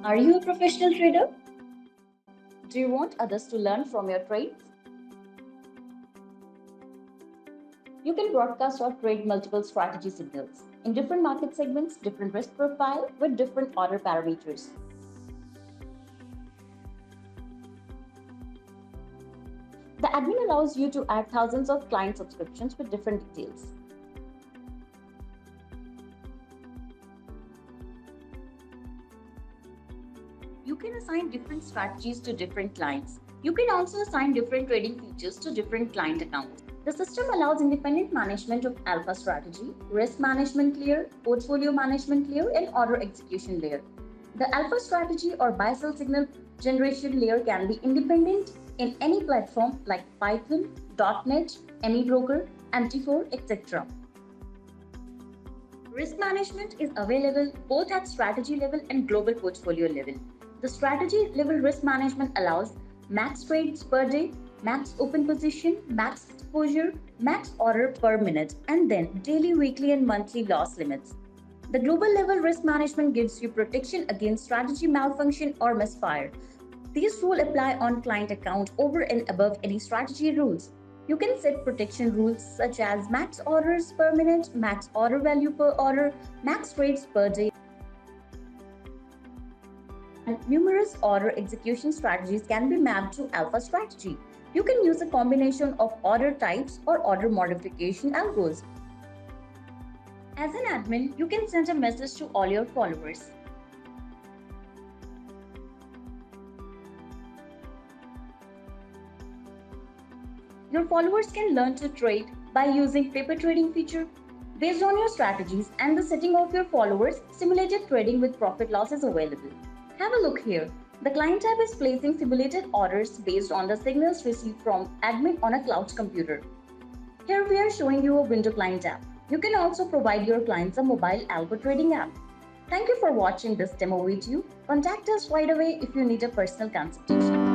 Are you a professional trader? Do you want others to learn from your trades? You can broadcast or trade multiple strategy signals in different market segments, different risk profile with different order parameters. The admin allows you to add thousands of client subscriptions with different details. You can assign different strategies to different clients. You can also assign different trading features to different client accounts. The system allows independent management of alpha strategy, risk management layer, portfolio management layer, and order execution layer. The alpha strategy or buy-sell signal generation layer can be independent in any platform like Python, .NET, MeBroker, MT4, etc. Risk management is available both at strategy level and global portfolio level. The strategy level risk management allows max trades per day, max open position, max exposure, max order per minute, and then daily, weekly, and monthly loss limits. The global level risk management gives you protection against strategy malfunction or misfire. These rules apply on client account over and above any strategy rules. You can set protection rules such as max orders per minute, max order value per order, max trades per day, and numerous order execution strategies can be mapped to alpha strategy. You can use a combination of order types or order modification algos. As an admin, you can send a message to all your followers. Your followers can learn to trade by using paper trading feature. Based on your strategies and the setting of your followers, simulated trading with profit loss is available. Have a look here. The client tab is placing simulated orders based on the signals received from admin on a cloud computer. Here we are showing you a window client tab. You can also provide your clients a mobile algo trading app. Thank you for watching this demo video. Contact us right away if you need a personal consultation.